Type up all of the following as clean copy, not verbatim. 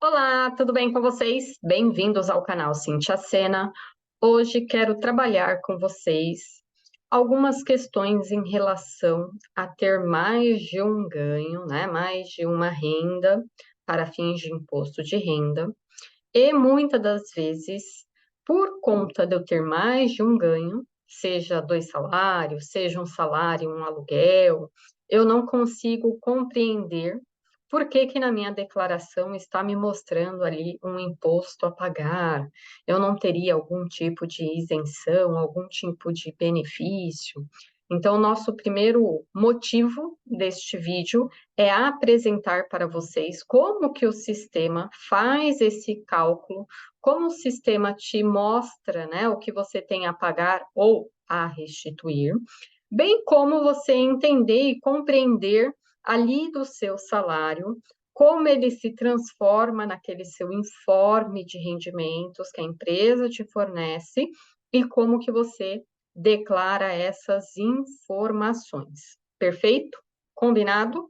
Olá, tudo bem com vocês? Bem-vindos ao canal Cintia Sena. Hoje quero trabalhar com vocês algumas questões em relação a ter mais de um ganho, né? Mais de uma renda para fins de imposto de renda. E muitas das vezes, por conta de eu ter mais de um ganho, seja dois salários, seja um salário, um aluguel, eu não consigo compreender por que que na minha declaração está me mostrando ali um imposto a pagar. Eu não teria algum tipo de isenção, algum tipo de benefício. Então, nosso primeiro motivo deste vídeo é apresentar para vocês como que o sistema faz esse cálculo, como o sistema te mostra, né, o que você tem a pagar ou a restituir, bem como você entender e compreender ali do seu salário, como ele se transforma naquele seu informe de rendimentos que a empresa te fornece e como que você declara essas informações. Perfeito? Combinado?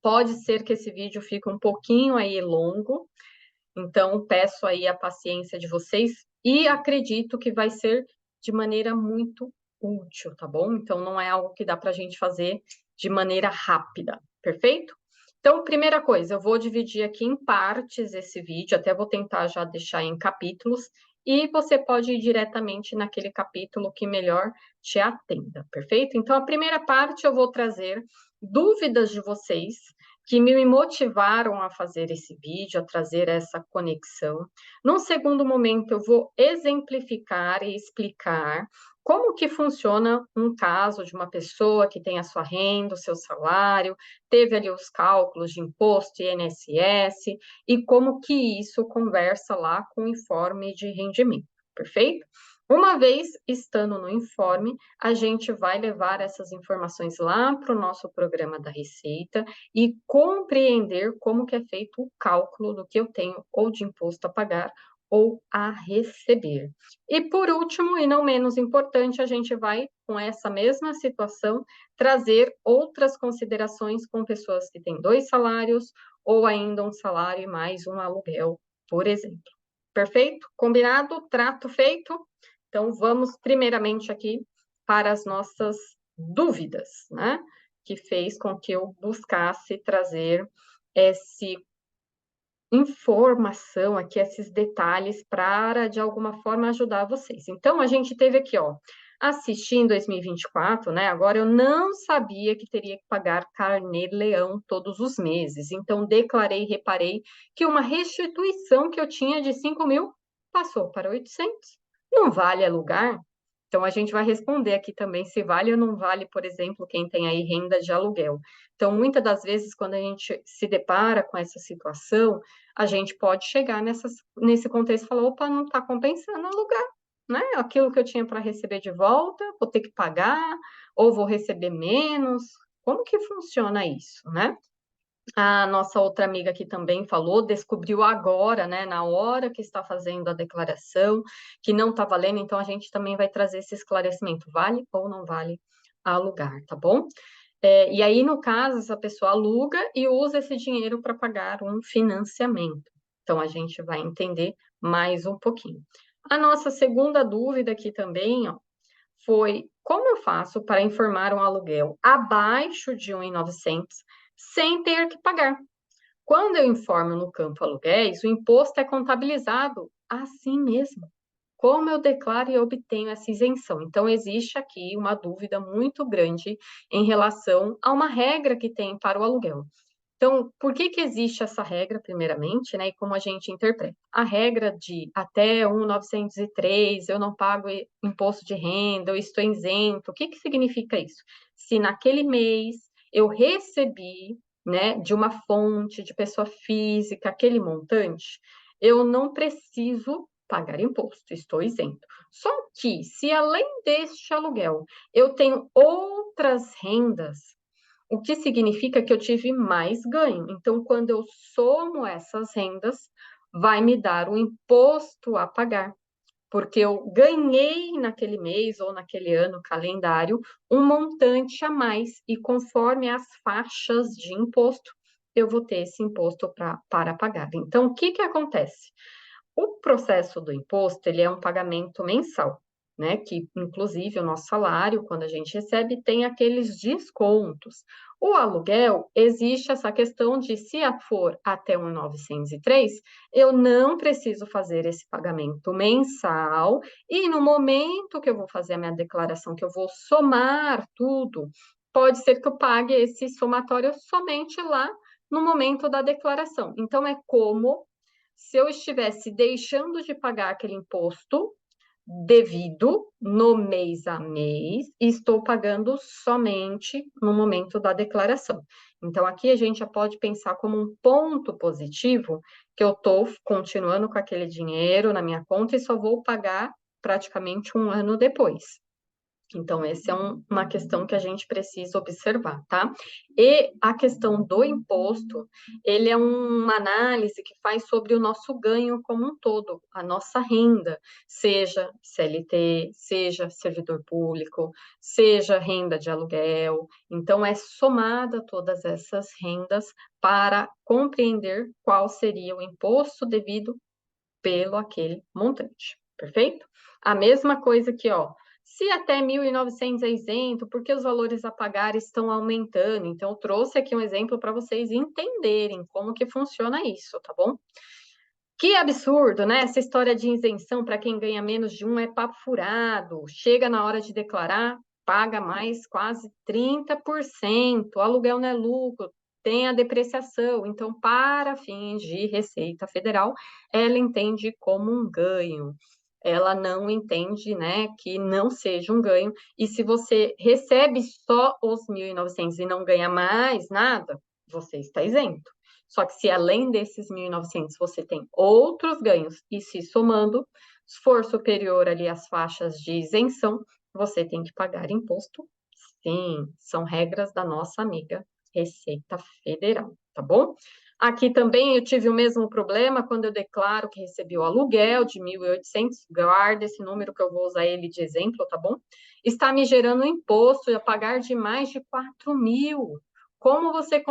Pode ser que esse vídeo fique um pouquinho aí longo, então peço aí a paciência de vocês e acredito que vai ser de maneira muito útil, tá bom? Então não é algo que dá para a gente fazer de maneira rápida, perfeito? Então, primeira coisa, eu vou dividir aqui em partes esse vídeo, até vou tentar já deixar em capítulos, e você pode ir diretamente naquele capítulo que melhor te atenda, perfeito? Então, a primeira parte eu vou trazer dúvidas de vocês que me motivaram a fazer esse vídeo, a trazer essa conexão. Num segundo momento, eu vou exemplificar e explicar como que funciona um caso de uma pessoa que tem a sua renda, o seu salário, teve ali os cálculos de imposto e INSS, e como que isso conversa lá com o informe de rendimento, perfeito? Uma vez estando no informe, a gente vai levar essas informações lá para o nosso programa da Receita e compreender como que é feito o cálculo do que eu tenho ou de imposto a pagar ou a receber. E por último, e não menos importante, a gente vai, com essa mesma situação, trazer outras considerações com pessoas que têm dois salários ou ainda um salário e mais um aluguel, por exemplo. Perfeito? Combinado? Trato feito? Então, vamos primeiramente aqui para as nossas dúvidas, né? Que fez com que eu buscasse trazer esse informação aqui, esses detalhes para, de alguma forma, ajudar vocês. Então, a gente teve aqui, ó, assistir em 2024, né? Agora, eu não sabia que teria que pagar carnê-leão todos os meses. Então, declarei, reparei que uma restituição que eu tinha de 5.000 passou para 800. Não vale alugar? Então, a gente vai responder aqui também se vale ou não vale, por exemplo, quem tem aí renda de aluguel. Então, muitas das vezes, quando a gente se depara com essa situação, a gente pode chegar nesse contexto e falar, opa, não está compensando alugar, né? Aquilo que eu tinha para receber de volta, vou ter que pagar, ou vou receber menos. Como que funciona isso, né? A nossa outra amiga aqui também falou, descobriu agora, né, na hora que está fazendo a declaração, que não está valendo, então a gente também vai trazer esse esclarecimento, vale ou não vale alugar, tá bom? E aí, no caso, essa pessoa aluga e usa esse dinheiro para pagar um financiamento. Então, a gente vai entender mais um pouquinho. A nossa segunda dúvida aqui também, ó, foi como eu faço para informar um aluguel abaixo de 1.900 sem ter que pagar? Quando eu informo no campo aluguéis, o imposto é contabilizado assim mesmo. Como eu declaro e obtenho essa isenção? Então, existe aqui uma dúvida muito grande em relação a uma regra que tem para o aluguel. Então, por que que existe essa regra, primeiramente, né? E como a gente interpreta? A regra de até 1.903, eu não pago imposto de renda, eu estou isento. O que que significa isso? Se naquele mês eu recebi, né, de uma fonte, de pessoa física, aquele montante, eu não preciso pagar imposto, estou isento. Só que, se além deste aluguel eu tenho outras rendas, o que significa que eu tive mais ganho. Então, quando eu somo essas rendas, vai me dar um imposto a pagar, porque eu ganhei naquele mês ou naquele ano calendário um montante a mais, e conforme as faixas de imposto, eu vou ter esse imposto para pagar. Então, o que que acontece? O processo do imposto, ele é um pagamento mensal, né? Que, inclusive, o nosso salário, quando a gente recebe, tem aqueles descontos. O aluguel, existe essa questão de, se for até 1.903, eu não preciso fazer esse pagamento mensal, e no momento que eu vou fazer a minha declaração, que eu vou somar tudo, pode ser que eu pague esse somatório somente lá no momento da declaração. Então, é como se eu estivesse deixando de pagar aquele imposto devido no mês a mês e estou pagando somente no momento da declaração. Então, aqui a gente já pode pensar como um ponto positivo, que eu estou continuando com aquele dinheiro na minha conta e só vou pagar praticamente um ano depois. Então, essa é uma questão que a gente precisa observar, tá? E a questão do imposto, ele é uma análise que faz sobre o nosso ganho como um todo, a nossa renda, seja CLT, seja servidor público, seja renda de aluguel. Então, é somada todas essas rendas para compreender qual seria o imposto devido pelo aquele montante, perfeito? A mesma coisa aqui, ó. Se até 1.900 é isento, porque os valores a pagar estão aumentando? Então, eu trouxe aqui um exemplo para vocês entenderem como que funciona isso, tá bom? Que absurdo, né? Essa história de isenção para quem ganha menos de um é papo furado. Chega na hora de declarar, paga mais quase 30%. O aluguel não é lucro, tem a depreciação. Então, para fins de Receita Federal, ela entende como um ganho. Ela não entende, né, que não seja um ganho. E se você recebe só os 1.900 e não ganha mais nada, você está isento. Só que se além desses 1.900 você tem outros ganhos e se somando, se for superior ali às faixas de isenção, você tem que pagar imposto. Sim, são regras da nossa amiga Receita Federal, tá bom? Aqui também eu tive o mesmo problema quando eu declaro que recebi o aluguel de 1.800, guarda esse número que eu vou usar ele de exemplo, tá bom? Está me gerando um imposto a pagar de mais de 4.000. Como você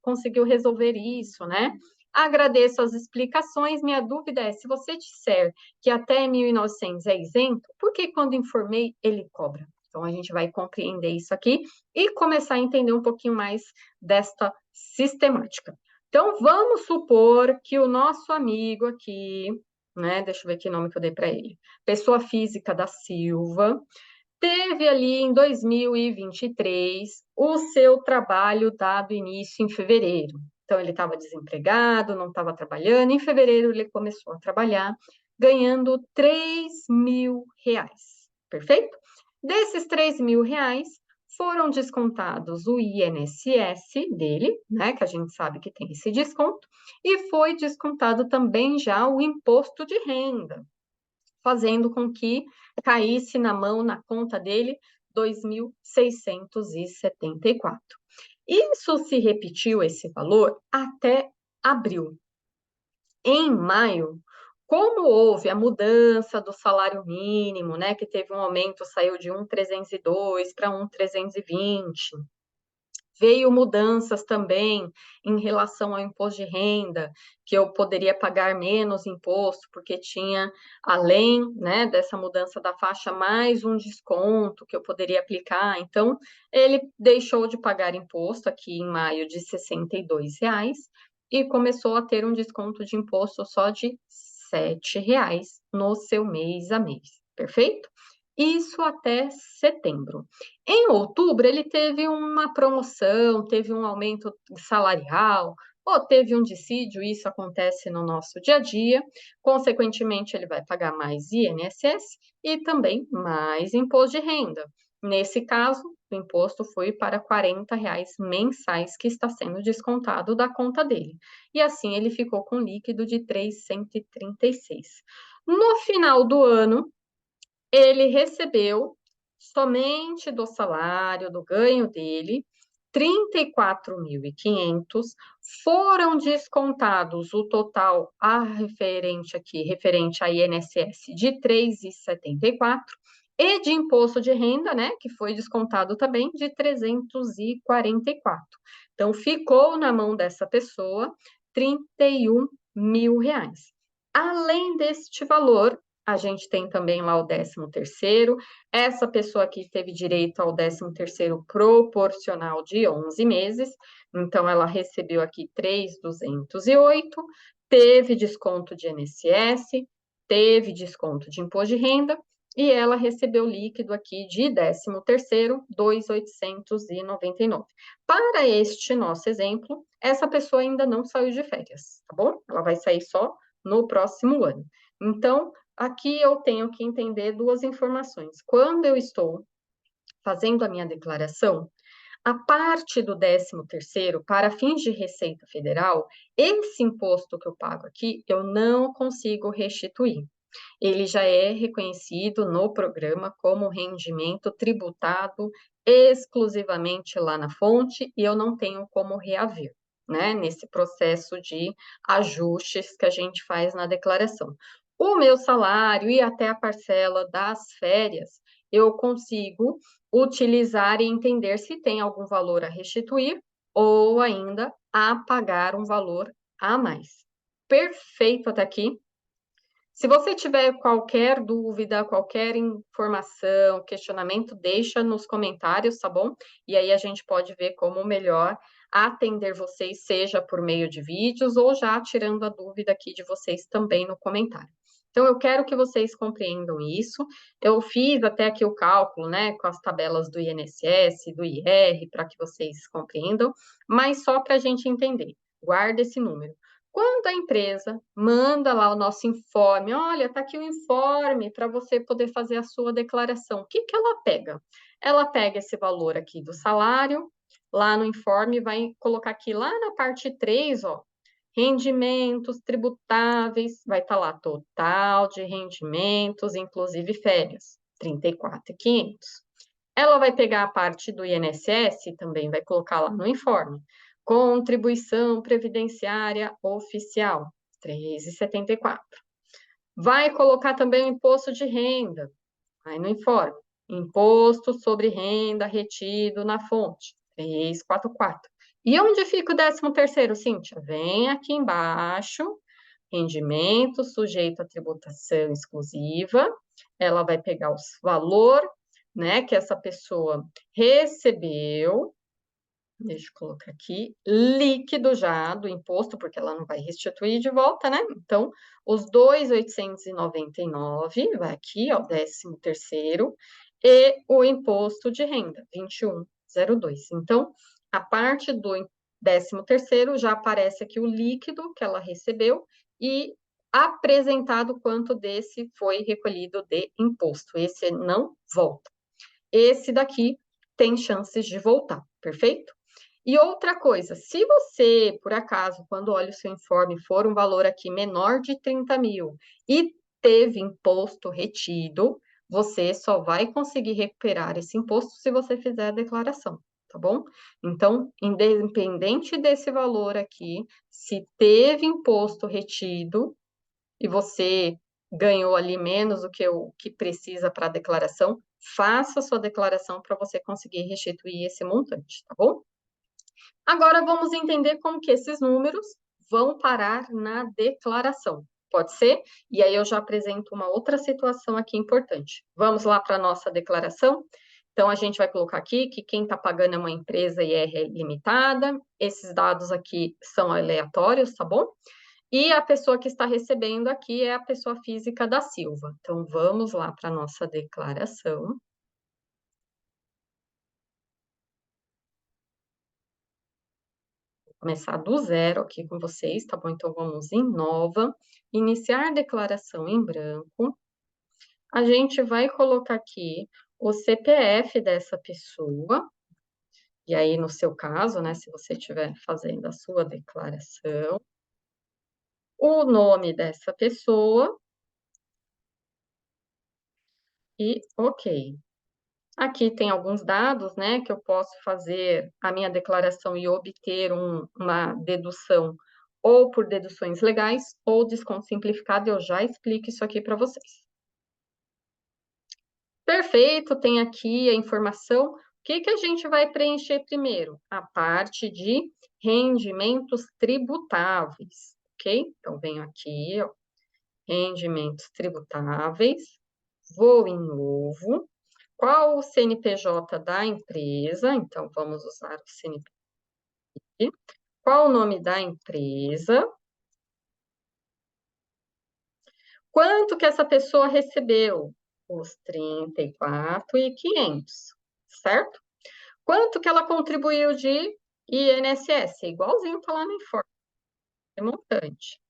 conseguiu resolver isso, né? Agradeço as explicações. Minha dúvida é, se você disser que até 1.900 é isento, por que quando informei ele cobra? Então, a gente vai compreender isso aqui e começar a entender um pouquinho mais desta sistemática. Então, vamos supor que o nosso amigo aqui, né? Deixa eu ver que nome que eu dei para ele. Pessoa física da Silva, teve ali em 2023 o seu trabalho dado início em fevereiro. Então, ele estava desempregado, não estava trabalhando. Em fevereiro, ele começou a trabalhar, ganhando R$ 3.000. Perfeito? Desses R$ 3.000, foram descontados o INSS dele, né? Que a gente sabe que tem esse desconto, e foi descontado também já o imposto de renda, fazendo com que caísse na conta dele, 2.674. Isso se repetiu, esse valor, até abril. Em maio, como houve a mudança do salário mínimo, né, que teve um aumento, saiu de 1.302 para 1.320, veio mudanças também em relação ao imposto de renda, que eu poderia pagar menos imposto, porque tinha, além, né, dessa mudança da faixa, mais um desconto que eu poderia aplicar. Então, ele deixou de pagar imposto aqui em maio de R$ 62 e começou a ter um desconto de imposto só de R$ 7 no seu mês a mês. Perfeito? Isso até setembro. Em outubro, ele teve uma promoção, teve um aumento salarial, ou teve um dissídio, isso acontece no nosso dia a dia. Consequentemente, ele vai pagar mais INSS e também mais imposto de renda. Nesse caso, o imposto foi para R$ 40 mensais, que está sendo descontado da conta dele. E assim ele ficou com líquido de 336. No final do ano, ele recebeu somente do salário, do ganho dele, 34.500, foram descontados o total referente a INSS de 3,74 e de imposto de renda, né, que foi descontado também, de 344. Então, ficou na mão dessa pessoa R$ 31.000. Além deste valor, a gente tem também lá o 13º. Essa pessoa aqui teve direito ao 13º proporcional de 11 meses, então ela recebeu aqui 3.208, teve desconto de INSS, teve desconto de imposto de renda, e ela recebeu líquido aqui de 13º, 2.899. Para este nosso exemplo, essa pessoa ainda não saiu de férias, tá bom? Ela vai sair só no próximo ano. Então, aqui eu tenho que entender duas informações. Quando eu estou fazendo a minha declaração, a parte do 13º, para fins de Receita Federal, esse imposto que eu pago aqui, eu não consigo restituir. Ele já é reconhecido no programa como rendimento tributado exclusivamente lá na fonte e eu não tenho como reaver, né, nesse processo de ajustes que a gente faz na declaração. O meu salário e até a parcela das férias, eu consigo utilizar e entender se tem algum valor a restituir ou ainda a pagar um valor a mais. Perfeito até aqui? Se você tiver qualquer dúvida, qualquer informação, questionamento, deixa nos comentários, tá bom? E aí a gente pode ver como melhor atender vocês, seja por meio de vídeos ou já tirando a dúvida aqui de vocês também no comentário. Então, eu quero que vocês compreendam isso. Eu fiz até aqui o cálculo, né, com as tabelas do INSS, do IR, para que vocês compreendam, mas só para a gente entender. Guarda esse número. Quando a empresa manda lá o nosso informe, olha, está aqui o informe para você poder fazer a sua declaração. O que que ela pega? Ela pega esse valor aqui do salário, lá no informe, vai colocar aqui lá na parte 3, ó, rendimentos tributáveis, vai estar lá total de rendimentos, inclusive férias, 34.500. Ela vai pegar a parte do INSS, também vai colocar lá no informe. Contribuição previdenciária oficial, 3,74. Vai colocar também o imposto de renda, aí no informe. Imposto sobre renda retido na fonte, 344. E onde fica o 13º, Cíntia? Vem aqui embaixo, rendimento sujeito à tributação exclusiva. Ela vai pegar o valor, né, que essa pessoa recebeu, deixa eu colocar aqui, líquido já do imposto, porque ela não vai restituir de volta, né? Então, os 2.899 vai aqui, ó, 13º, e o imposto de renda, 2102. Então, a parte do 13º já aparece aqui o líquido que ela recebeu e apresentado quanto desse foi recolhido de imposto. Esse não volta. Esse daqui tem chances de voltar, perfeito? E outra coisa, se você, por acaso, quando olha o seu informe, for um valor aqui menor de 30 mil e teve imposto retido, você só vai conseguir recuperar esse imposto se você fizer a declaração, tá bom? Então, independente desse valor aqui, se teve imposto retido e você ganhou ali menos do que o que precisa para a declaração, faça a sua declaração para você conseguir restituir esse montante, tá bom? Agora vamos entender como que esses números vão parar na declaração. Pode ser? E aí eu já apresento uma outra situação aqui importante. Vamos lá para a nossa declaração? Então, a gente vai colocar aqui que quem está pagando é uma empresa IR limitada. Esses dados aqui são aleatórios, tá bom? E a pessoa que está recebendo aqui é a pessoa física da Silva. Então, vamos lá para a nossa declaração. Começar do zero aqui com vocês, tá bom? Então, vamos em nova, iniciar declaração em branco. A gente vai colocar aqui o CPF dessa pessoa, e aí, no seu caso, né, se você estiver fazendo a sua declaração, o nome dessa pessoa e ok. Aqui tem alguns dados, né, que eu posso fazer a minha declaração e obter uma dedução ou por deduções legais ou desconto simplificado, eu já explico isso aqui para vocês. Perfeito, tem aqui a informação. O que que a gente vai preencher primeiro? A parte de rendimentos tributáveis, ok? Então, venho aqui, ó, rendimentos tributáveis, vou em novo. Qual o CNPJ da empresa? Então, vamos usar o CNPJ. Qual o nome da empresa? Quanto que essa pessoa recebeu? Os 34.500, certo? Quanto que ela contribuiu de INSS? Igualzinho está lá no informe, é montante.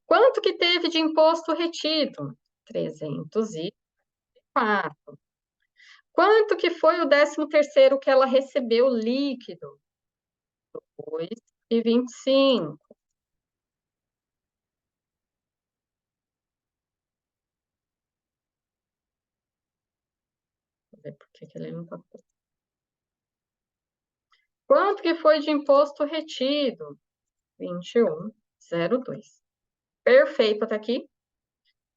Quanto que teve de imposto retido? 304. Quanto que foi o 13º que ela recebeu líquido? 2,25. Vou ver por que que ele não está. Quanto que foi de imposto retido? 21,02. Perfeito até aqui.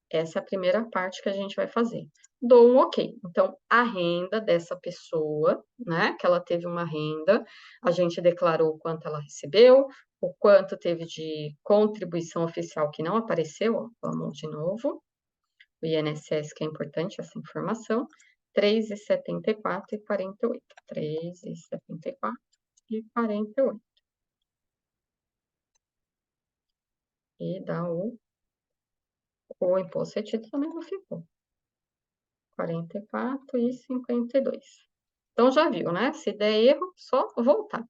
Essa é a primeira parte que a gente vai fazer. Dou um ok. Então, a renda dessa pessoa, né, que ela teve uma renda, a gente declarou o quanto ela recebeu, o quanto teve de contribuição oficial que não apareceu, ó, vamos de novo. O INSS, que é importante essa informação, 3,74 e 48. 3,74 e 48. E dá o imposto retido também não ficou. 44 e 52. Então, já viu, né? Se der erro, só voltar.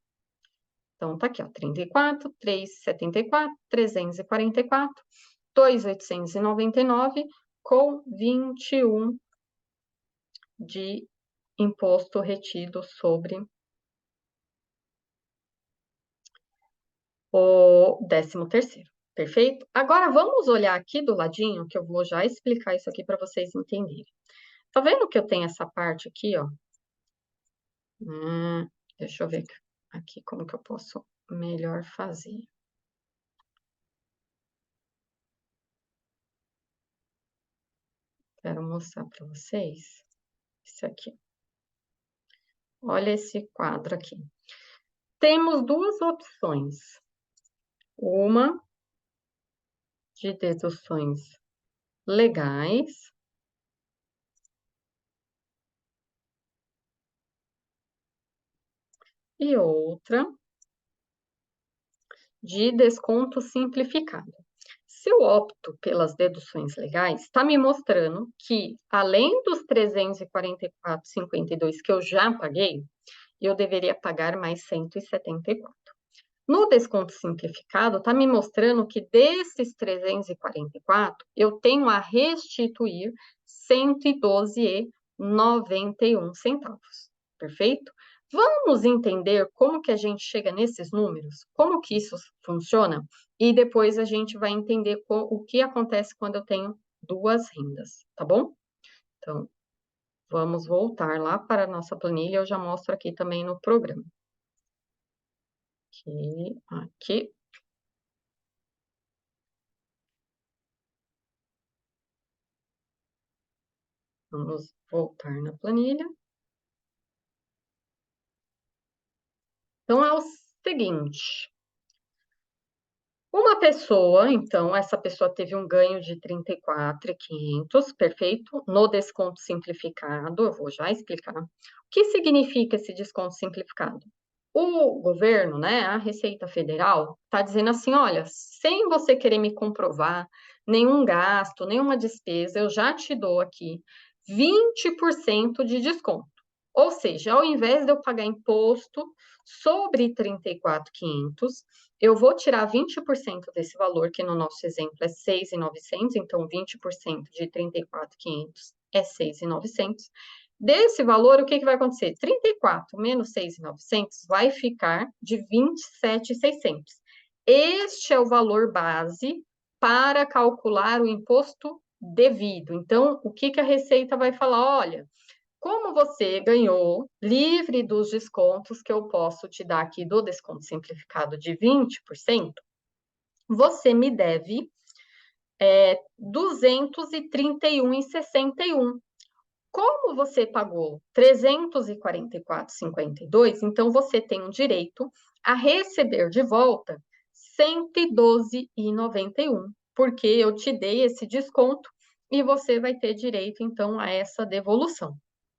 Então, tá aqui, ó, 34, 374, 344, 2.899 com 21 de imposto retido sobre o 13º. Perfeito? Agora, vamos olhar aqui do ladinho, que eu vou já explicar isso aqui para vocês entenderem. Tá vendo que eu tenho essa parte aqui, ó? Deixa eu ver aqui como que eu posso melhor fazer. Quero mostrar para vocês isso aqui. Olha esse quadro aqui. Temos duas opções. Uma de deduções legais e outra de desconto simplificado. Se eu opto pelas deduções legais, está me mostrando que, além dos 344,52 que eu já paguei, eu deveria pagar mais 174. No desconto simplificado, está me mostrando que desses 344, eu tenho a restituir 112,91 centavos. Perfeito? Vamos entender como que a gente chega nesses números? Como que isso funciona? E depois a gente vai entender o que acontece quando eu tenho duas rendas, tá bom? Então, vamos voltar lá para a nossa planilha, eu já mostro aqui também no programa. Aqui. Vamos voltar na planilha. Então, é o seguinte. Uma pessoa, então, essa pessoa teve um ganho de 34.500, perfeito, no desconto simplificado, eu vou já explicar. O que significa esse desconto simplificado? O governo, né, a Receita Federal, está dizendo assim: olha, sem você querer me comprovar nenhum gasto, nenhuma despesa, eu já te dou aqui 20% de desconto. Ou seja, ao invés de eu pagar imposto sobre 34.500, eu vou tirar 20% desse valor, que no nosso exemplo é 6.900, então 20% de 34.500 é 6.900. Desse valor, o que que vai acontecer? 34 menos 6.900 vai ficar de 27.600. Este é o valor base para calcular o imposto devido. Então, o que que a Receita vai falar? Olha, como você ganhou livre dos descontos que eu posso te dar aqui do desconto simplificado de 20%, você me deve 231,61. Como você pagou R$ 344,52, então você tem o direito a receber de volta R$ 112,91, porque eu te dei esse desconto e você vai ter direito, então, a essa devolução.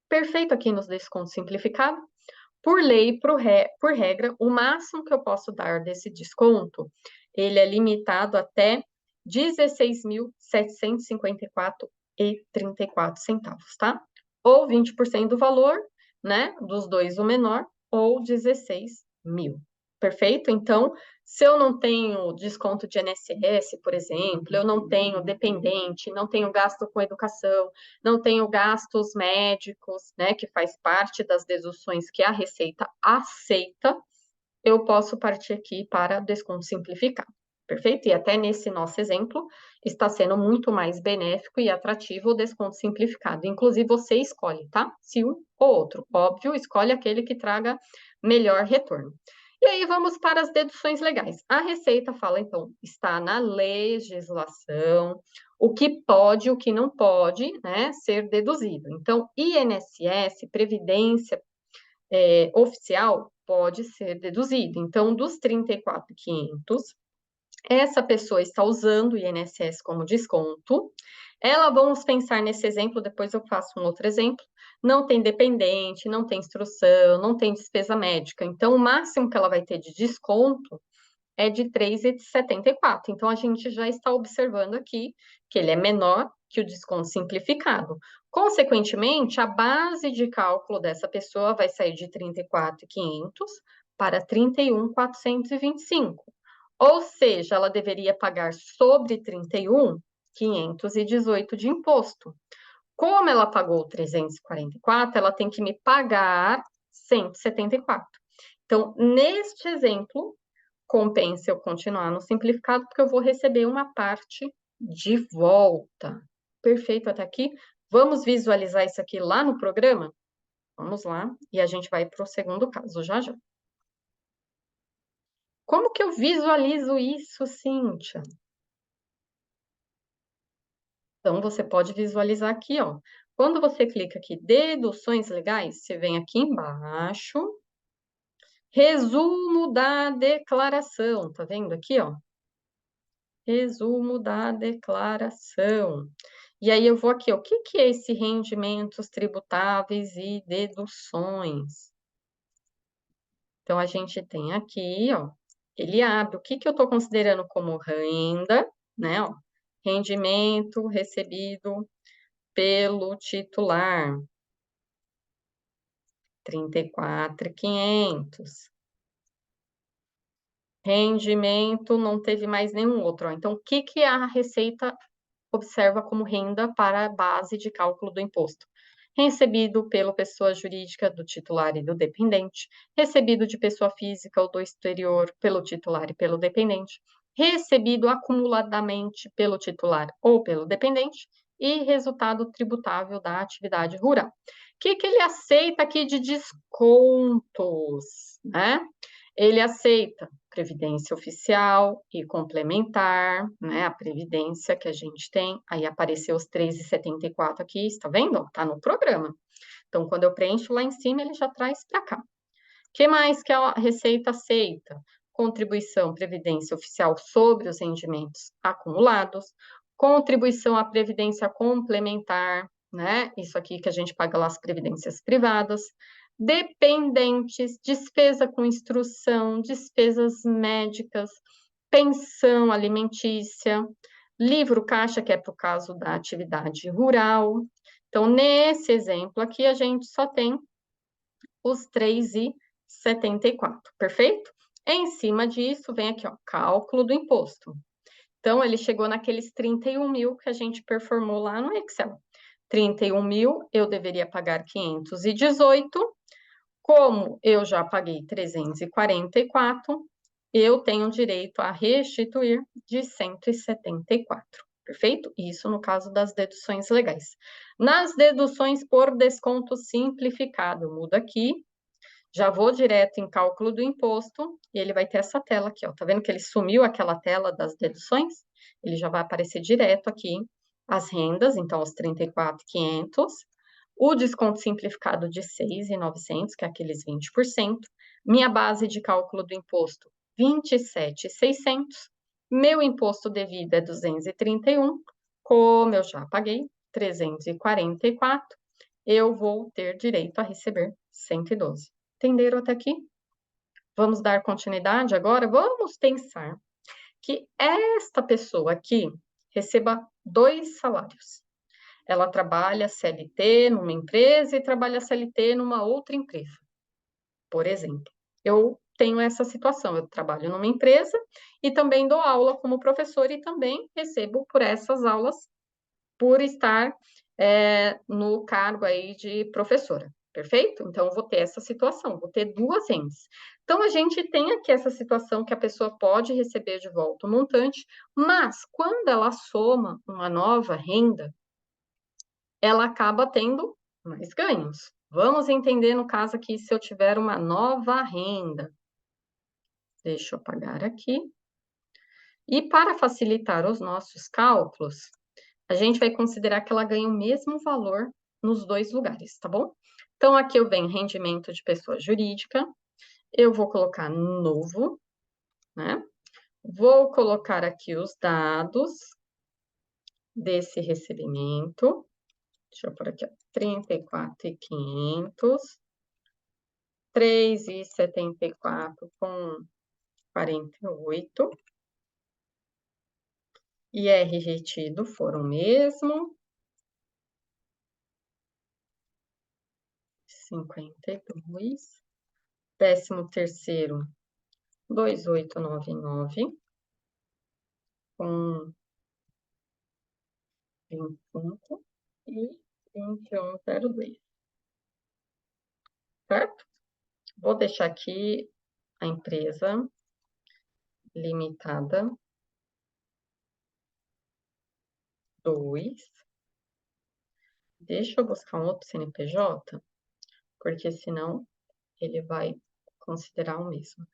Perfeito aqui nos descontos simplificados. Por lei, por regra, o máximo que eu posso dar desse desconto, ele é limitado até R$ 16.754,34, tá? Ou 20% do valor, né? Dos dois o menor, ou 16 mil. Perfeito? Então, se eu não tenho desconto de INSS, por exemplo, eu não tenho dependente, não tenho gasto com educação, não tenho gastos médicos, né, que faz parte das deduções que a Receita aceita, eu posso partir aqui para desconto simplificado. Perfeito? E até nesse nosso exemplo, está sendo muito mais benéfico e atrativo o desconto simplificado. Inclusive, você escolhe, tá? Se um ou outro. Óbvio, escolhe aquele que traga melhor retorno. E aí, vamos para as deduções legais. A Receita fala, então, está na legislação, o que pode e o que não pode, né, ser deduzido. Então, INSS, Previdência oficial, pode ser deduzido. Então, dos 34.500, essa pessoa está usando o INSS como desconto. Ela, vamos pensar nesse exemplo, depois eu faço um outro exemplo. Não tem dependente, não tem instrução, não tem despesa médica. Então, o máximo que ela vai ter de desconto é de 3,74. Então, a gente já está observando aqui que ele é menor que o desconto simplificado. Consequentemente, a base de cálculo dessa pessoa vai sair de 34.500 para 31.425. Ou seja, ela deveria pagar sobre 31.518 de imposto. Como ela pagou 344, ela tem que me pagar 174. Então, neste exemplo, compensa eu continuar no simplificado, porque eu vou receber uma parte de volta. Perfeito até aqui? Vamos visualizar isso aqui lá no programa? Vamos lá, e a gente vai para o segundo caso já já. Como que eu visualizo isso, Cíntia? Então, você pode visualizar aqui, ó. Quando você clica aqui, deduções legais, você vem aqui embaixo, resumo da declaração, tá vendo aqui, ó? Resumo da declaração. E aí eu vou aqui, ó, o que que é esse rendimentos tributáveis e deduções? Então, a gente tem aqui, ó, ele abre o que que eu estou considerando como renda, né, ó, rendimento recebido pelo titular, 34.500. Rendimento, não teve mais nenhum outro, ó. Então, o que que a Receita observa como renda para a base de cálculo do imposto? Recebido pela pessoa jurídica do titular e do dependente, recebido de pessoa física ou do exterior pelo titular e pelo dependente, recebido acumuladamente pelo titular ou pelo dependente, e resultado tributável da atividade rural. O que que ele aceita aqui de descontos, né? Ele aceita previdência oficial e complementar, né? A previdência que a gente tem, aí apareceu os 3,74 aqui, está vendo? Está no programa. Então, quando eu preencho lá em cima, ele já traz para cá. O que mais que a Receita aceita? Contribuição previdência oficial sobre os rendimentos acumulados, contribuição à previdência complementar, né? Isso aqui que a gente paga lá as previdências privadas, dependentes, despesa com instrução, despesas médicas, pensão alimentícia, livro caixa, que é para o caso da atividade rural. Então, nesse exemplo aqui, a gente só tem os 3,74, perfeito? Em cima disso, vem aqui, ó, cálculo do imposto. Então, ele chegou naqueles 31 mil que a gente performou lá no Excel. 31 mil, eu deveria pagar 518. Como eu já paguei 344, eu tenho direito a restituir de 174. Perfeito? Isso no caso das deduções legais. Nas deduções por desconto simplificado, muda aqui, já vou direto em cálculo do imposto e ele vai ter essa tela aqui, ó. Tá vendo que ele sumiu aquela tela das deduções? Ele já vai aparecer direto aqui as rendas, então os 34.500, o desconto simplificado de 6.900, que é aqueles 20%, minha base de cálculo do imposto, 27.600, meu imposto devido é 231, como eu já paguei, 344, eu vou ter direito a receber 112. Entenderam até aqui? Vamos dar continuidade agora? Vamos pensar que esta pessoa aqui receba 2 salários. Ela trabalha CLT numa empresa e trabalha CLT numa outra empresa, por exemplo. Eu tenho essa situação, eu trabalho numa empresa e também dou aula como professora e também recebo por essas aulas por estar no cargo aí de professora, perfeito? Então, vou ter essa situação, vou ter 2 rendas. Então, a gente tem aqui essa situação que a pessoa pode receber de volta o montante, mas quando ela soma uma nova renda, ela acaba tendo mais ganhos. Vamos entender no caso aqui, se eu tiver uma nova renda. Deixa eu apagar aqui. E para facilitar os nossos cálculos, a gente vai considerar que ela ganha o mesmo valor nos 2 lugares, tá bom? Então, aqui eu venho rendimento de pessoa jurídica, eu vou colocar novo, né? Vou colocar aqui os dados desse recebimento. Deixa eu pôr aqui, ó, 34.500, 3,74 com 48. IR retido foram mesmo 52. 13º, 2.899 com 25 e 21,02, certo? Vou deixar aqui a empresa limitada 2. Deixa eu buscar um outro CNPJ, porque senão ele vai considerar o mesmo.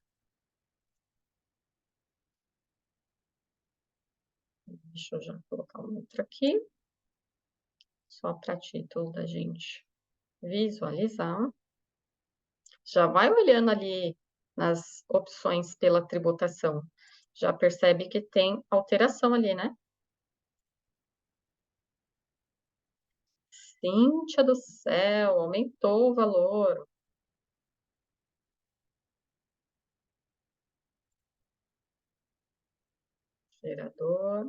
Deixa eu já colocar um outro aqui, só para título da gente visualizar. Já vai olhando ali nas opções pela tributação. Já percebe que tem alteração ali, né? Cíntia do céu, aumentou o valor. Gerador.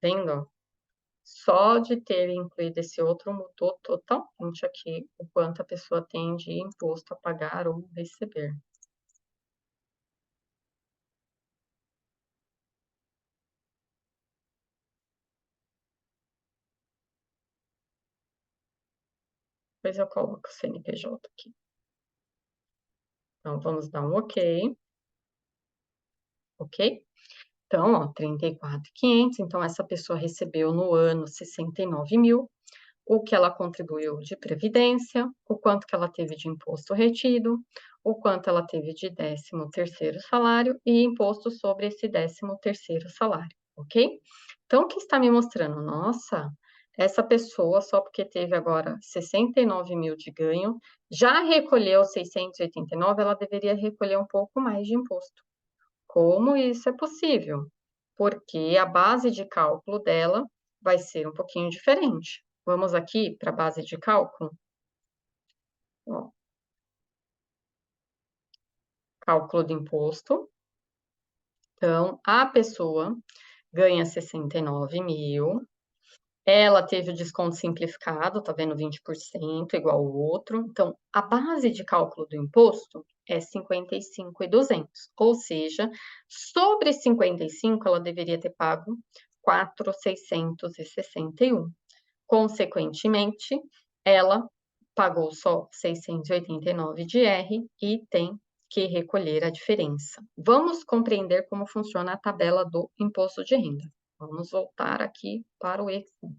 Vendo? Só de ter incluído esse outro mudou totalmente aqui o quanto a pessoa tem de imposto a pagar ou receber. Depois eu coloco o CNPJ aqui. Então, vamos dar um OK. OK? Então, ó, 34.500. Então, essa pessoa recebeu no ano 69 mil. O que ela contribuiu de previdência, o quanto que ela teve de imposto retido, o quanto ela teve de 13º salário e imposto sobre esse 13º salário, ok? Então, o que está me mostrando? Nossa, essa pessoa, só porque teve agora 69 mil de ganho, já recolheu 689, ela deveria recolher um pouco mais de imposto. Como isso é possível? Porque a base de cálculo dela vai ser um pouquinho diferente. Vamos aqui para a base de cálculo. Ó, cálculo do imposto. Então, a pessoa ganha 69 mil. Ela teve o desconto simplificado, tá vendo? 20%, igual o outro. Então, a base de cálculo do imposto é 55.200. Ou seja, sobre 55, ela deveria ter pago 4.661. Consequentemente, ela pagou só 689 de R e tem que recolher a diferença. Vamos compreender como funciona a tabela do imposto de renda. Vamos voltar aqui para o Excel.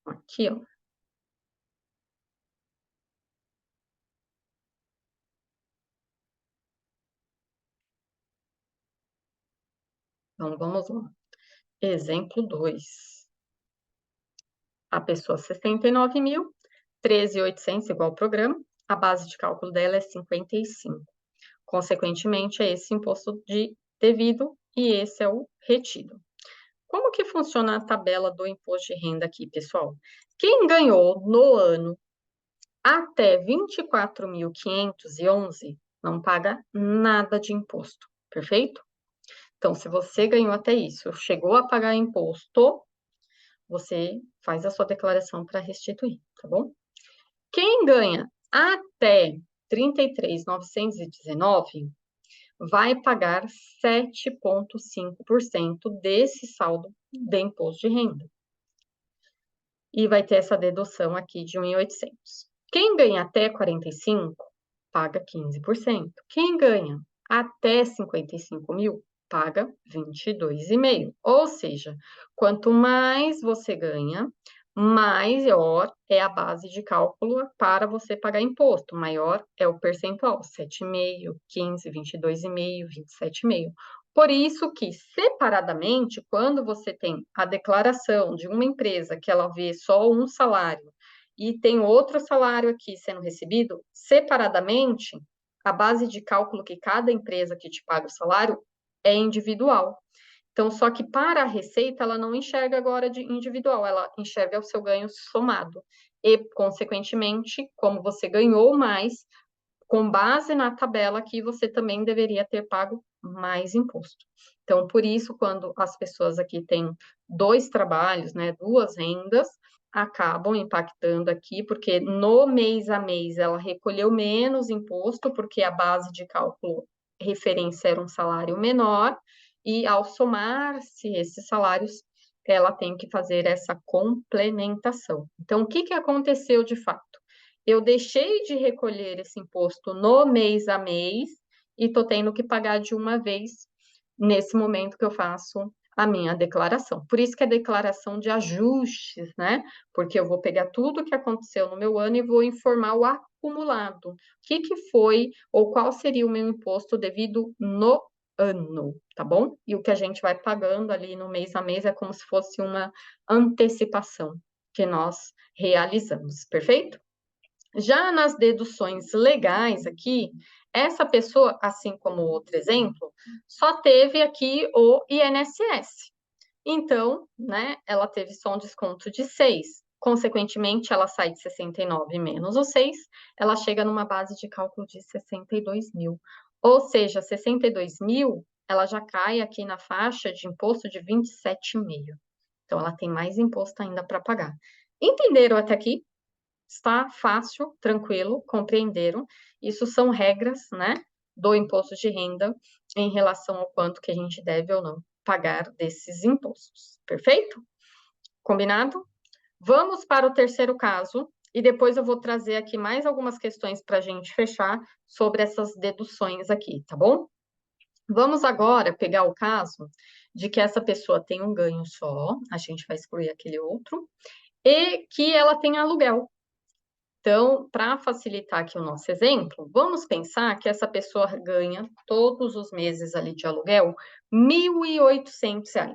Aqui, ó. Então, vamos lá. Exemplo 2. A pessoa 69 mil, 13.800 igual ao programa, a base de cálculo dela é 55. Consequentemente, é esse imposto devido e esse é o retido. Como que funciona a tabela do imposto de renda aqui, pessoal? Quem ganhou no ano até 24.511 não paga nada de imposto, perfeito? Então, se você ganhou até isso, chegou a pagar imposto, você faz a sua declaração para restituir, tá bom? Quem ganha até 33.919 vai pagar 7,5% desse saldo de imposto de renda. E vai ter essa dedução aqui de 1.800. Quem ganha até 45, paga 15%. Quem ganha até 55 mil, paga 22,5%. Ou seja, quanto mais você ganha, maior é a base de cálculo para você pagar imposto. Maior é o percentual, 7,5%, 15%, 22,5%, 27,5%. Por isso que, separadamente, quando você tem a declaração de uma empresa que ela vê só um salário e tem outro salário aqui sendo recebido, separadamente, a base de cálculo que cada empresa que te paga o salário é individual. Então, só que para a receita, ela não enxerga agora de individual, ela enxerga o seu ganho somado. E, consequentemente, como você ganhou mais, com base na tabela aqui, você também deveria ter pago mais imposto. Então, por isso, quando as pessoas aqui têm 2 trabalhos, né, 2 rendas, acabam impactando aqui, porque no mês a mês ela recolheu menos imposto, porque a base de cálculo referência era um salário menor, e ao somar-se esses salários, ela tem que fazer essa complementação. Então, o que aconteceu de fato? Eu deixei de recolher esse imposto no mês a mês e estou tendo que pagar de uma vez nesse momento que eu faço a minha declaração. Por isso que é declaração de ajustes, né? Porque eu vou pegar tudo que aconteceu no meu ano e vou informar o acumulado. O que foi ou qual seria o meu imposto devido no ano, tá bom? E o que a gente vai pagando ali no mês a mês é como se fosse uma antecipação que nós realizamos, perfeito? Já nas deduções legais aqui, essa pessoa, assim como o outro exemplo, só teve aqui o INSS. Então, né, ela teve só um desconto de 6. Consequentemente, ela sai de 69 menos o 6, ela chega numa base de cálculo de 62 mil. Ou seja, 62 mil, ela já cai aqui na faixa de imposto de 27,5. Então, ela tem mais imposto ainda para pagar. Entenderam até aqui? Está fácil, tranquilo, compreenderam. Isso são regras, né, do imposto de renda em relação ao quanto que a gente deve ou não pagar desses impostos. Perfeito? Combinado? Vamos para o terceiro caso e depois eu vou trazer aqui mais algumas questões para a gente fechar sobre essas deduções aqui, tá bom? Vamos agora pegar o caso de que essa pessoa tem um ganho só, a gente vai excluir aquele outro, e que ela tem aluguel. Então, para facilitar aqui o nosso exemplo, vamos pensar que essa pessoa ganha todos os meses ali de aluguel R$ 1.800.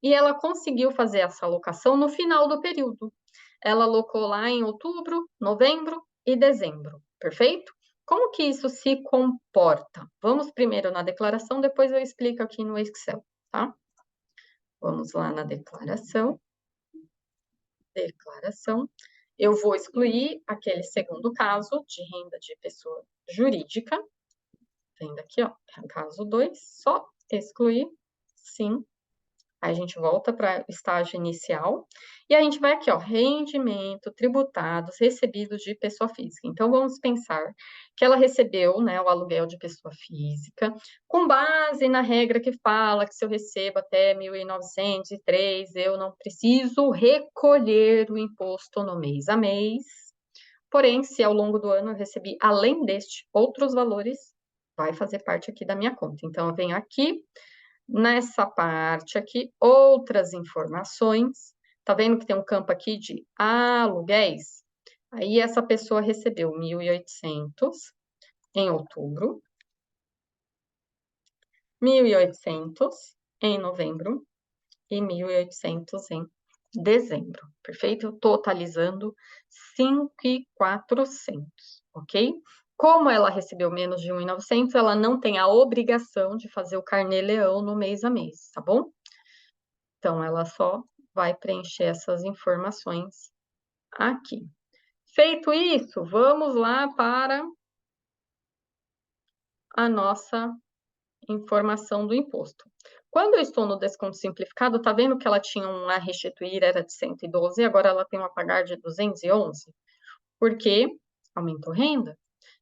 E ela conseguiu fazer essa alocação no final do período. Ela alocou lá em outubro, novembro e dezembro, perfeito? Como que isso se comporta? Vamos primeiro na declaração, depois eu explico aqui no Excel, tá? Vamos lá na declaração. Declaração. Eu vou excluir aquele segundo caso de renda de pessoa jurídica. Vendo aqui, ó, caso 2, só excluir, sim. Aí a gente volta para o estágio inicial e a gente vai aqui, ó, rendimento, tributados, recebidos de pessoa física. Então, vamos pensar que ela recebeu, né, o aluguel de pessoa física, com base na regra que fala que se eu recebo até 1.903, eu não preciso recolher o imposto no mês a mês. Porém, se ao longo do ano eu recebi, além deste, outros valores, vai fazer parte aqui da minha conta. Então, eu venho aqui, nessa parte aqui, outras informações. Tá vendo que tem um campo aqui de aluguéis? Aí essa pessoa recebeu 1.800 em outubro, 1.800 em novembro e 1.800 em dezembro, perfeito? Totalizando 5.400, ok? Como ela recebeu menos de 1.900, ela não tem a obrigação de fazer o carnê-leão no mês a mês, tá bom? Então, ela só vai preencher essas informações aqui. Feito isso, vamos lá para a nossa informação do imposto. Quando eu estou no desconto simplificado, tá vendo que ela tinha um a restituir, era de 112, e agora ela tem um a pagar de 211? Porque aumentou renda.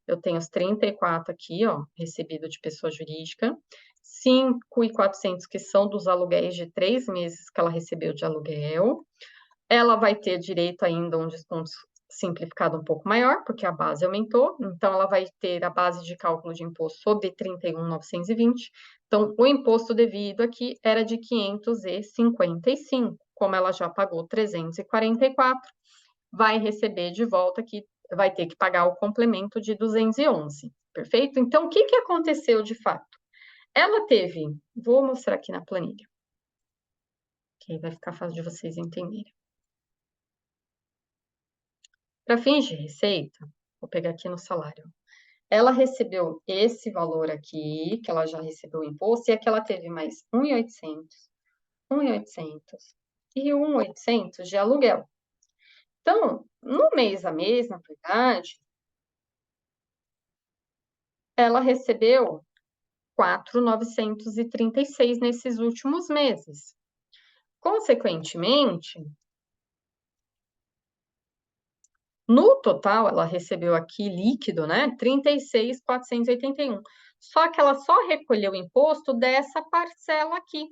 Eu tenho os 34 aqui, ó, recebido de pessoa jurídica, 5.400 que são dos aluguéis de 3 meses que ela recebeu de aluguel. Ela vai ter direito ainda a um desconto simplificado um pouco maior, porque a base aumentou, então ela vai ter a base de cálculo de imposto sobre 31.920. Então, o imposto devido aqui era de 555, como ela já pagou 344, vai receber de volta aqui, vai ter que pagar o complemento de 211, perfeito? Então, o que que aconteceu de fato? Ela teve, vou mostrar aqui na planilha, que aí vai ficar fácil de vocês entenderem. Para fins de receita, vou pegar aqui no salário. Ela recebeu esse valor aqui, que ela já recebeu o imposto, e aqui ela teve mais 1.800, 1.800 e 1.800 de aluguel. Então, no mês a mês, na verdade, ela recebeu 4.936 nesses últimos meses. Consequentemente, no total, ela recebeu aqui líquido, né? 36.481. Só que ela só recolheu o imposto dessa parcela aqui.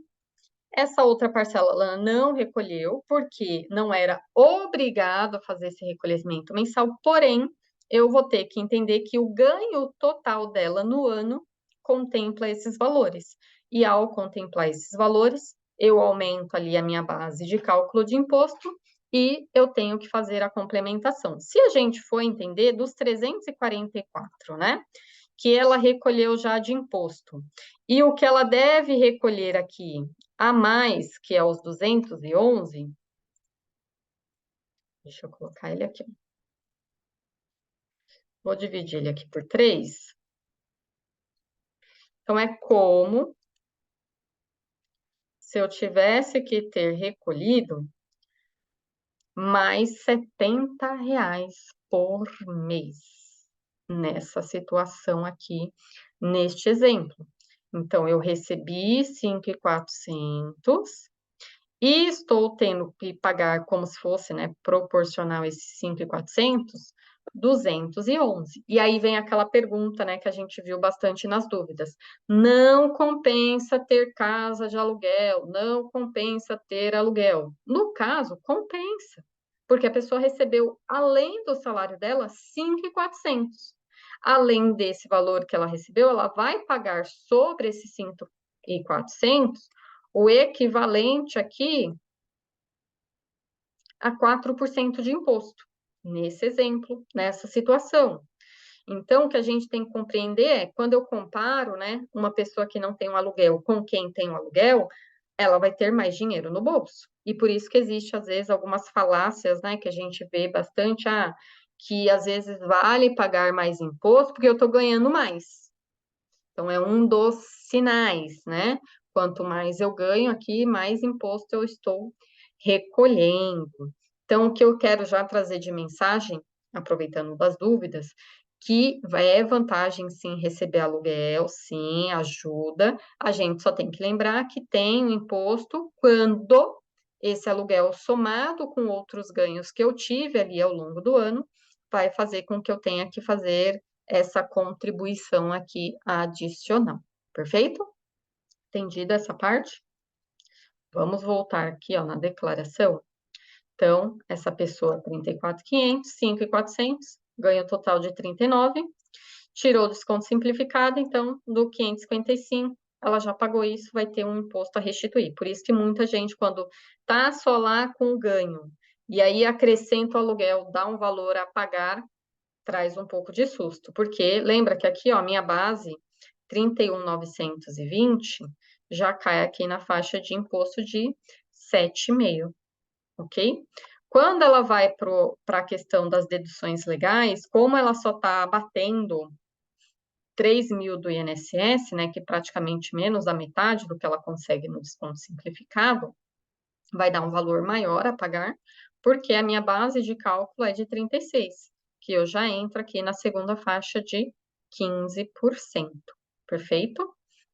Essa outra parcela ela não recolheu, porque não era obrigado a fazer esse recolhimento mensal, porém, eu vou ter que entender que o ganho total dela no ano contempla esses valores. E ao contemplar esses valores, eu aumento ali a minha base de cálculo de imposto e eu tenho que fazer a complementação. Se a gente for entender dos 344, né, que ela recolheu já de imposto, e o que ela deve recolher aqui a mais, que é os 211, deixa eu colocar ele aqui. Vou dividir ele aqui por 3. Então, é como se eu tivesse que ter recolhido mais R$ 70 por mês nessa situação aqui, neste exemplo. Então, eu recebi 5.400 e estou tendo que pagar como se fosse, né, proporcional esses 5.400, 211. E aí vem aquela pergunta, né, que a gente viu bastante nas dúvidas. Não compensa ter casa de aluguel, não compensa ter aluguel. No caso, compensa, porque a pessoa recebeu, além do salário dela, 5.400. Além desse valor que ela recebeu, ela vai pagar sobre esses 5.400 o equivalente aqui a 4% de imposto, nesse exemplo, nessa situação. Então, o que a gente tem que compreender é, quando eu comparo, né, uma pessoa que não tem um aluguel com quem tem um aluguel, ela vai ter mais dinheiro no bolso. E por isso que existe, às vezes, algumas falácias, né, que a gente vê bastante, que às vezes vale pagar mais imposto porque eu estou ganhando mais. Então, é um dos sinais, né? Quanto mais eu ganho aqui, mais imposto eu estou recolhendo. Então, o que eu quero já trazer de mensagem, aproveitando das dúvidas, que é vantagem, sim, receber aluguel, sim, ajuda. A gente só tem que lembrar que tem o imposto quando esse aluguel, somado com outros ganhos que eu tive ali ao longo do ano, vai fazer com que eu tenha que fazer essa contribuição aqui adicional. Perfeito? Entendido essa parte? Vamos voltar aqui, ó, na declaração. Então, essa pessoa, 34.500, 5.400, ganho total de 39, tirou o desconto simplificado, então, do 555, ela já pagou isso, vai ter um imposto a restituir. Por isso que muita gente, quando tá só lá com o ganho, e aí acrescenta o aluguel, dá um valor a pagar, traz um pouco de susto, porque lembra que aqui, ó, minha base, 31.920, já cai aqui na faixa de imposto de 7,5, ok? Quando ela vai para a questão das deduções legais, como ela só está abatendo 3.000 do INSS, né, que é praticamente menos da metade do que ela consegue no desconto simplificado, vai dar um valor maior a pagar, porque a minha base de cálculo é de 36, que eu já entro aqui na segunda faixa de 15%. Perfeito?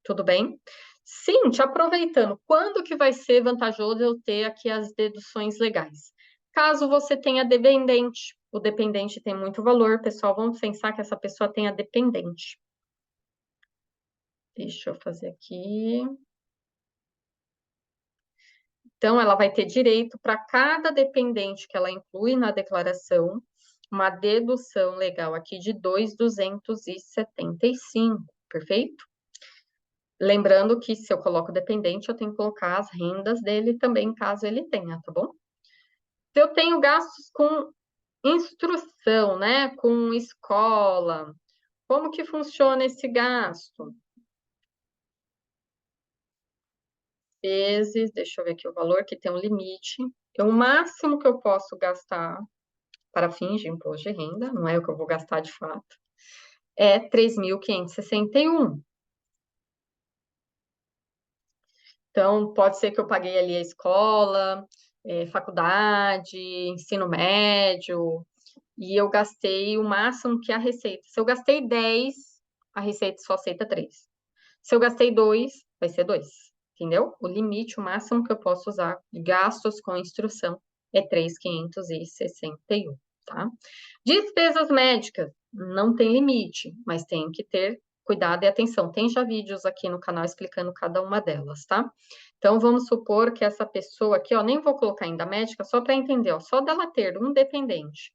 Tudo bem? Sim, te aproveitando, quando que vai ser vantajoso eu ter aqui as deduções legais? Caso você tenha dependente, o dependente tem muito valor, pessoal, vamos pensar que essa pessoa tenha dependente. Deixa eu fazer aqui. Então, ela vai ter direito para cada dependente que ela inclui na declaração, uma dedução legal aqui de 2.275, perfeito? Lembrando que se eu coloco dependente, eu tenho que colocar as rendas dele também, caso ele tenha, tá bom? Se eu tenho gastos com instrução, né, com escola, como que funciona esse gasto? Vezes, deixa eu ver aqui o valor, que tem um limite. O máximo que eu posso gastar para fins de imposto de renda, não é o que eu vou gastar de fato, é 3.561. Então, pode ser que eu paguei ali a escola, faculdade, ensino médio, e eu gastei o máximo que a Receita. Se eu gastei 10, a Receita só aceita 3. Se eu gastei 2, vai ser 2. Entendeu? O limite, o máximo que eu posso usar de gastos com instrução é 3.561, tá? Despesas médicas, não tem limite, mas tem que ter cuidado e atenção. Tem já vídeos aqui no canal explicando cada uma delas, tá? Então, vamos supor que essa pessoa aqui, ó, nem vou colocar ainda médica, só para entender, ó, só dela ter um dependente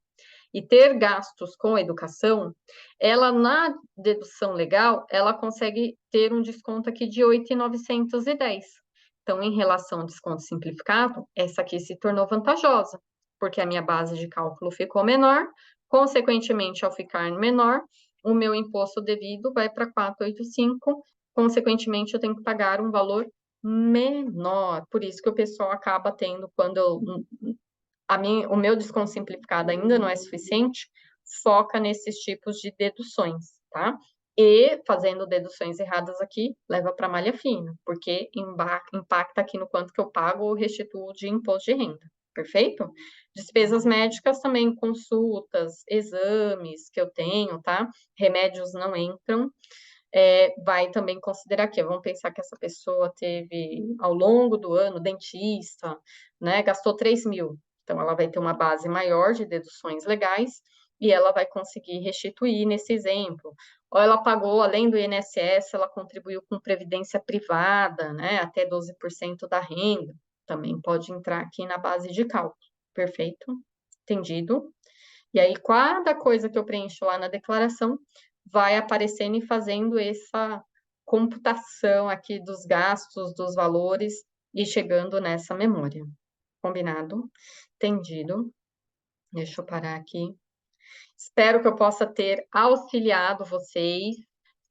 e ter gastos com educação, ela na dedução legal, ela consegue ter um desconto aqui de 8.910. Então, em relação ao desconto simplificado, essa aqui se tornou vantajosa, porque a minha base de cálculo ficou menor, consequentemente, ao ficar menor, o meu imposto devido vai para 485, consequentemente, eu tenho que pagar um valor menor. Por isso que o pessoal acaba tendo, quando o meu desconto simplificado ainda não é suficiente, foca nesses tipos de deduções, tá? E fazendo deduções erradas aqui, leva para malha fina, porque impacta aqui no quanto que eu pago ou restituo de imposto de renda, perfeito? Despesas médicas também, consultas, exames que eu tenho, tá? Remédios não entram. Vai também considerar aqui, vamos pensar que essa pessoa teve, ao longo do ano, dentista, né, gastou 3.000, então ela vai ter uma base maior de deduções legais e ela vai conseguir restituir nesse exemplo. Ou ela pagou, além do INSS, ela contribuiu com previdência privada, né, até 12% da renda, também pode entrar aqui na base de cálculo, perfeito? Entendido? E aí, cada coisa que eu preencho lá na declaração vai aparecendo e fazendo essa computação aqui dos gastos, dos valores e chegando nessa memória. Combinado? Entendido? Deixa eu parar aqui. Espero que eu possa ter auxiliado vocês.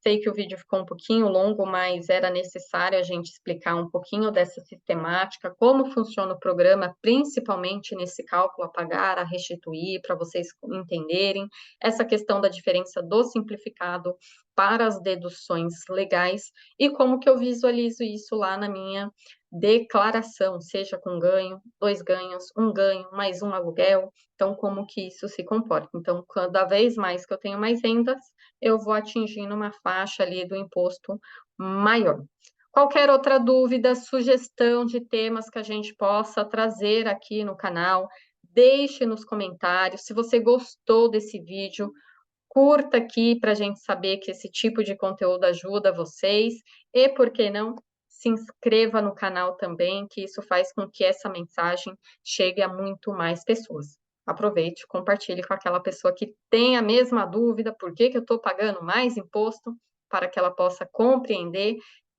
Sei que o vídeo ficou um pouquinho longo, mas era necessário a gente explicar um pouquinho dessa sistemática, como funciona o programa, principalmente nesse cálculo a pagar, a restituir, para vocês entenderem essa questão da diferença do simplificado para as deduções legais e como que eu visualizo isso lá na minha declaração, seja com ganho, 2 ganhos, 1 ganho, mais um aluguel, então como que isso se comporta. Então, cada vez mais que eu tenho mais rendas, eu vou atingindo uma faixa ali do imposto maior. Qualquer outra dúvida, sugestão de temas que a gente possa trazer aqui no canal, deixe nos comentários. Se você gostou desse vídeo, curta aqui para a gente saber que esse tipo de conteúdo ajuda vocês. E, por que não, se inscreva no canal também, que isso faz com que essa mensagem chegue a muito mais pessoas. Aproveite, compartilhe com aquela pessoa que tem a mesma dúvida, por que que eu estou pagando mais imposto, para que ela possa compreender,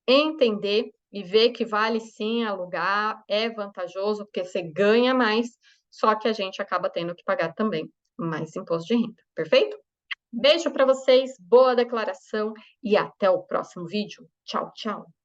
entender e ver que vale sim alugar, é vantajoso, porque você ganha mais, só que a gente acaba tendo que pagar também mais imposto de renda. Perfeito? Beijo para vocês, boa declaração e até o próximo vídeo. Tchau, tchau.